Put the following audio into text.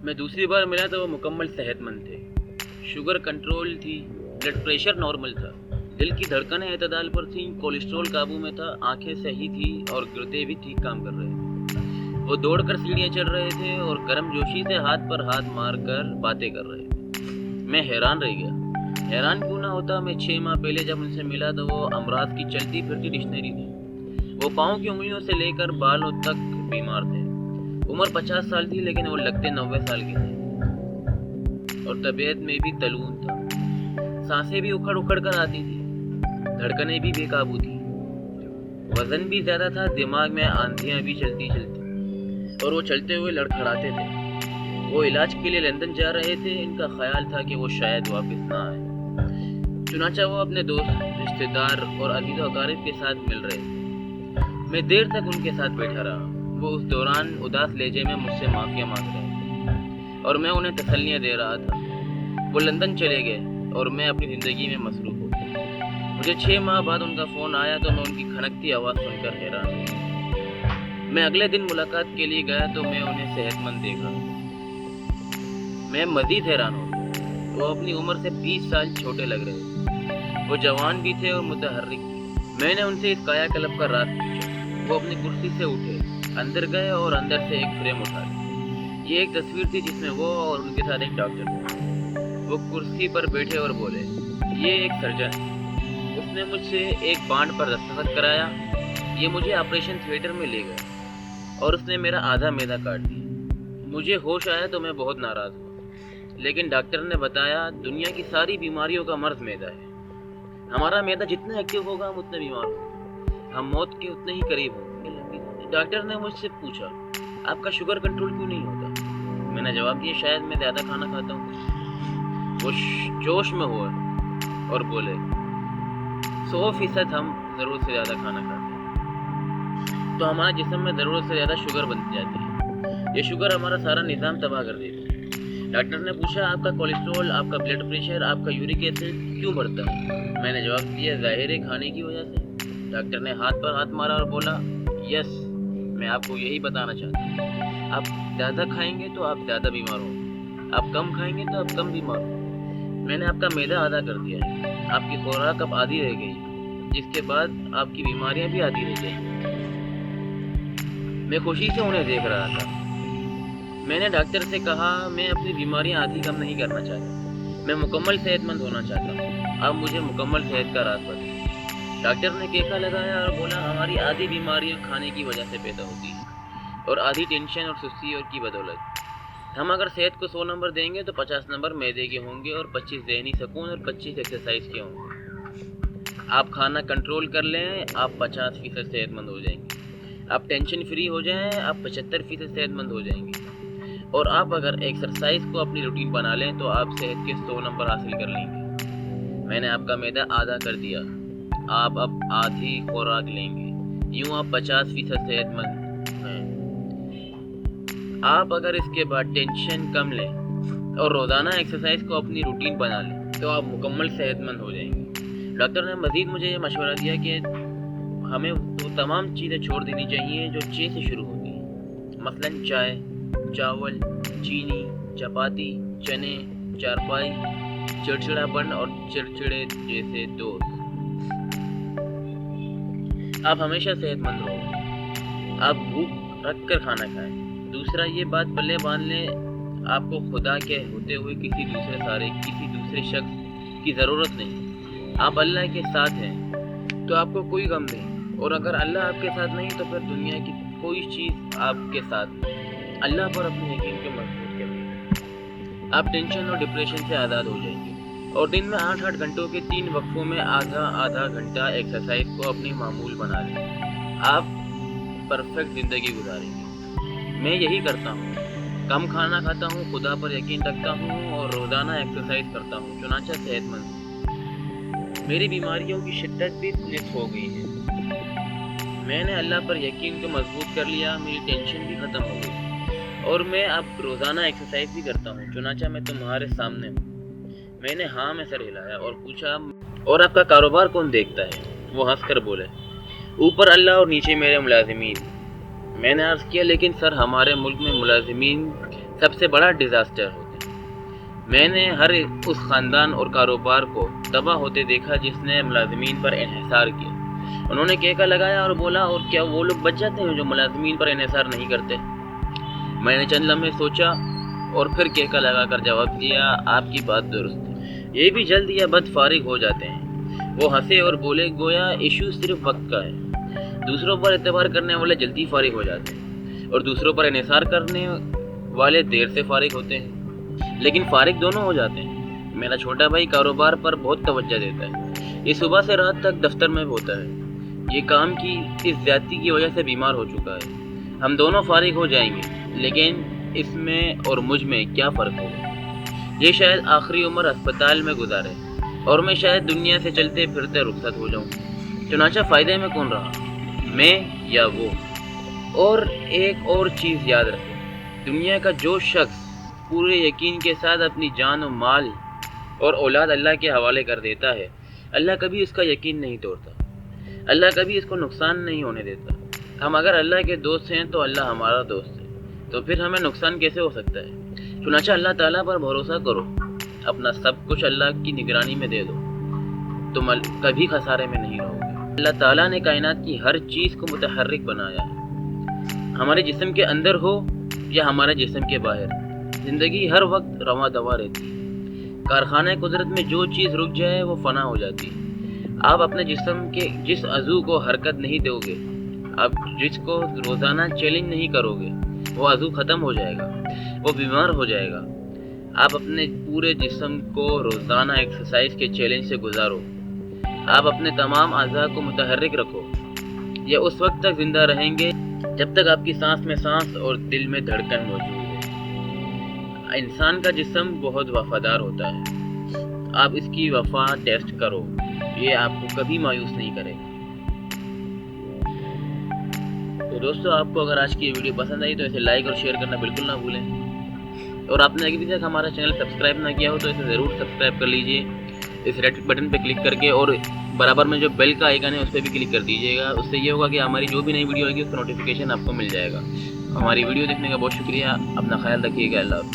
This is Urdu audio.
میں دوسری بار ملا تو وہ مکمل صحت مند تھے. شوگر کنٹرول تھی, بلڈ پریشر نارمل تھا, دل کی دھڑکنیں اعتدال پر تھیں, کولیسٹرول قابو میں تھا, آنکھیں صحیح تھی اور گردے بھی ٹھیک کام کر رہے تھے. وہ دوڑ کر سیڑھیاں چڑھ رہے تھے اور گرم جوشی سے ہاتھ پر ہاتھ مار کر باتیں کر رہے تھے. میں حیران رہ گیا. حیران کیوں نہ ہوتا, میں 6 ماہ پہلے جب ان سے ملا تو وہ امراض کی چلتی پھرتی ڈکشنری تھی. وہ پاؤں کی انگلیوں سے لے کر بالوں تک بیمار تھے. عمر 50 سال تھی لیکن وہ لگتے 90 سال کے تھے, اور طبیعت میں بھی تلون تھا. سانسیں بھی اکھڑ اکھڑ کر آتی تھی, دھڑکنیں بھی بے قابو تھی, وزن بھی زیادہ تھا, دماغ میں آندھیاں بھی چلتی اور وہ چلتے ہوئے لڑکھڑاتے تھے. وہ علاج کے لیے لندن جا رہے تھے. ان کا خیال تھا کہ وہ شاید واپس نہ آئے. چنانچہ وہ اپنے دوست, رشتہ دار اور عزیز و اقارب کے ساتھ مل رہے تھے. میں دیر تک ان کے ساتھ بیٹھا رہا. وہ اس دوران اداس لہجے میں مجھ سے معافیاں مانگ رہے تھے اور میں انہیں تسلیاں دے رہا تھا. وہ لندن چلے گئے اور میں اپنی زندگی میں مصروف ہو گیا. مجھے 6 ماہ بعد ان کا فون آیا تو میں ان کی کھنکتی آواز سن کر حیران ہوا. میں اگلے دن ملاقات کے لیے گیا تو میں انہیں صحت مند دیکھا. میں مزید حیران ہو گیا. وہ اپنی عمر سے 20 سال چھوٹے لگ رہے تھے. وہ جوان بھی تھے اور متحرک بھی. میں نے ان سے اس کایا کلپ کا راز پوچھا. وہ اپنی کرسی سے اٹھے, اندر گئے اور اندر سے ایک فریم اٹھا لیا. یہ ایک تصویر تھی جس میں وہ اور ان کے ساتھ ایک ڈاکٹر تھا. وہ کرسی پر بیٹھے اور بولے, یہ ایک سرجن ہے. اس نے مجھ سے ایک بانڈ پر دستخط کرایا. یہ مجھے آپریشن تھیٹر میں لے گئے اور اس نے میرا آدھا معدہ کاٹ دیا. مجھے ہوش آیا تو میں بہت ناراض ہوا, لیکن ڈاکٹر نے بتایا دنیا کی ساری بیماریوں کا مرض معدہ ہے. ہمارا معدہ جتنا ایکٹیو ہوگا ہم اتنے بیمار ہوں گے, ہم موت کے اتنے ہی قریب ہوں گے. ڈاکٹر نے مجھ سے پوچھا, آپ کا شوگر کنٹرول کیوں نہیں ہوتا؟ میں نے جواب دیا, شاید میں زیادہ کھانا کھاتا ہوں. وہ جوش میں ہوا اور بولے, 100% ہم ضرورت سے زیادہ کھانا کھاتے ہیں تو ہمارے جسم میں ضرورت سے زیادہ شوگر بن جاتی ہے. یہ شوگر ہمارا سارا نظام تباہ کر دیتی ہے. ڈاکٹر نے پوچھا, آپ کا کولیسٹرول, آپ کا بلڈ پریشر, آپ کا یورک ایسڈ کیوں بڑھتا ہے؟ میں نے جواب دیا, ظاہر ہے کھانے کی وجہ سے. ڈاکٹر نے ہاتھ پر ہاتھ مارا اور بولا, یس, میں آپ کو یہی بتانا چاہتا ہوں. آپ زیادہ کھائیں گے تو آپ زیادہ بیمار ہوں گے, آپ کم کھائیں گے تو آپ کم بیمار ہوں گے. میں نے آپ کا معدہ آدھا کر دیا ہے. آپ کی خوراک اب آدھی رہ گئی ہے, جس کے بعد آپ کی بیماریاں بھی آدھی رہ جائیں گی. میں خوشی سے انہیں دیکھ رہا تھا. میں نے ڈاکٹر سے کہا, میں اپنی بیماریاں آدھی کم نہیں کرنا چاہتا, میں مکمل صحت مند ہونا چاہتا ہوں. اب مجھے مکمل صحت کا راز بتائیں. ڈاکٹر نے کیکا لگایا اور بولا, ہماری آدھی بیماریاں کھانے کی وجہ سے پیدا ہوتی ہیں اور آدھی ٹینشن اور سستی اور کی بدولت. ہم اگر صحت کو 100 نمبر دیں گے تو 50 نمبر معدے کے ہوں گے اور 25 ذہنی سکون اور 25 ایکسرسائز کے ہوں گے. آپ کھانا کنٹرول کر لیں, آپ 50% صحت مند ہو جائیں گے. آپ ٹینشن فری ہو جائیں, آپ 75% صحت مند ہو جائیں گے. اور آپ اگر ایکسرسائز کو اپنی روٹین بنا لیں تو آپ صحت کے 100 نمبر حاصل کر لیں گے. میں نے آپ کا معدہ آدھا کر دیا. آپ اب آدھی خوراک لیں گے, یوں آپ 50% صحت مند ہیں. آپ اگر اس کے بعد ٹینشن کم لیں اور روزانہ ایکسرسائز کو اپنی روٹین بنا لیں تو آپ مکمل صحت مند ہو جائیں گے. ڈاکٹر نے مزید مجھے یہ مشورہ دیا کہ ہمیں وہ تمام چیزیں چھوڑ دینی چاہیے جو چے سے شروع ہوتی ہیں, مثلاً چائے, چاول, چینی, چپاتی, چنے, چارپائی, چڑچڑاپن اور چڑچڑے جیسے دوست. آپ ہمیشہ صحت مند رہو. آپ بھوک رکھ کر کھانا کھائیں. دوسرا, یہ بات پلے باندھ لیں, آپ کو خدا کے ہوتے ہوئے کسی دوسرے شخص کی ضرورت نہیں. آپ اللہ کے ساتھ ہیں تو آپ کو کوئی غم نہیں, اور اگر اللہ آپ کے ساتھ نہیں تو پھر دنیا کی کوئی چیز آپ کے ساتھ نہیں. اللہ پر اپنے یقین کو مضبوط کریے. آپ ٹینشن اور ڈپریشن سے آزاد ہو جائیں گے, اور دن میں 8 گھنٹوں کے 3 وقفوں میں آدھا گھنٹہ ایکسرسائز کو اپنی معمول بنا لیں. آپ پرفیکٹ زندگی گزاریں گے. میں یہی کرتا ہوں, کم کھانا کھاتا ہوں, خدا پر یقین رکھتا ہوں اور روزانہ ایکسرسائز کرتا ہوں, چنانچہ صحت مند ہوں. میری بیماریوں کی شدت بھی نصف ہو گئی ہے. میں نے اللہ پر یقین کو مضبوط کر لیا, میری ٹینشن بھی ختم ہو گئی اور میں اب روزانہ ایکسرسائز بھی کرتا ہوں, چنانچہ میں تمہارے سامنے ہوں. میں نے ہاں میں سر ہلایا اور پوچھا, اور آپ کا کاروبار کون دیکھتا ہے؟ وہ ہنس کر بولے, اوپر اللہ اور نیچے میرے ملازمین. میں نے عرض کیا, لیکن سر ہمارے ملک میں ملازمین سب سے بڑا ڈیزاسٹر ہوتے ہیں۔ میں نے ہر اس خاندان اور کاروبار کو تباہ ہوتے دیکھا جس نے ملازمین پر انحصار کیا۔ انہوں نے کہکا لگایا اور بولا، اور کیا وہ لوگ بچ جاتے ہیں جو ملازمین پر انحصار نہیں کرتے؟ میں نے چند لمحے سوچا اور پھر کہکا لگا کر جواب دیا، آپ کی بات درست ہے، یہ بھی جلد یا بد فارغ ہو جاتے ہیں۔ وہ ہنسے اور بولے، گویا ایشو صرف وقت کا ہے۔ دوسروں پر اعتبار کرنے والے جلدی فارغ ہو جاتے ہیں اور دوسروں پر انحصار کرنے والے دیر سے فارغ ہوتے ہیں، لیکن فارغ دونوں ہو جاتے ہیں۔ میرا چھوٹا بھائی کاروبار پر بہت توجہ دیتا ہے، یہ صبح سے رات تک دفتر میں ہوتا ہے، یہ کام کی اس زیادتی کی وجہ سے بیمار ہو چکا ہے۔ ہم دونوں فارغ ہو جائیں گے، لیکن اس میں اور مجھ میں کیا فرق ہوگا؟ یہ شاید آخری عمر ہسپتال میں گزارے اور میں شاید دنیا سے چلتے پھرتے رخصت ہو جاؤں۔ چنانچہ فائدے میں کون رہا، میں یا وہ؟ اور ایک اور چیز یاد رکھیں، دنیا کا جو شخص پورے یقین کے ساتھ اپنی جان و مال اور اولاد اللہ کے حوالے کر دیتا ہے، اللہ کبھی اس کا یقین نہیں توڑتا، اللہ کبھی اس کو نقصان نہیں ہونے دیتا۔ ہم اگر اللہ کے دوست ہیں تو اللہ ہمارا دوست ہے، تو پھر ہمیں نقصان کیسے ہو سکتا ہے؟ چنانچہ اللہ تعالیٰ پر بھروسہ کرو، اپنا سب کچھ اللہ کی نگرانی میں دے دو، تم کبھی خسارے میں نہیں رہو گے۔ اللہ تعالیٰ نے کائنات کی ہر چیز کو متحرک بنایا ہے، ہمارے جسم کے اندر ہو یا ہمارے جسم کے باہر، زندگی ہر وقت رواں دواں رہتی ہے۔ کارخانہ قدرت میں جو چیز رک جائے وہ فنا ہو جاتی ہے۔ آپ اپنے جسم کے جس عضو کو حرکت نہیں دو گے، آپ جس کو روزانہ چیلنج نہیں کرو گے، وہ عضو ختم ہو جائے گا، وہ بیمار ہو جائے گا۔ آپ اپنے پورے جسم کو روزانہ ایکسرسائز کے چیلنج سے گزارو، آپ اپنے تمام اعضاء کو متحرک رکھو۔ یہ اس وقت تک زندہ رہیں گے جب تک آپ کی سانس میں سانس اور دل میں دھڑکن موجود ہے۔ انسان کا جسم بہت وفادار ہوتا ہے، آپ اس کی وفا ٹیسٹ کرو، یہ آپ کو کبھی مایوس نہیں کرے گا۔ تو دوستو، آپ کو اگر آج کی یہ ویڈیو پسند آئی تو اسے لائک اور شیئر کرنا بالکل نہ بھولیں، اور آپ نے ابھی تک ہمارا چینل سبسکرائب نہ کیا ہو تو اسے ضرور سبسکرائب کر لیجئے، اس ریڈ بٹن پہ کلک کر کے، اور برابر میں جو بیل کا آئیکن ہے اس پہ بھی کلک کر دیجیے گا۔ اس سے یہ ہوگا کہ ہماری جو بھی نئی ویڈیو آئے گی اس کا نوٹیفیکیشن آپ کو مل جائے گا۔ ہماری ویڈیو دیکھنے کا بہت شکریہ، اپنا خیال رکھیے گا، اللہ حافظ۔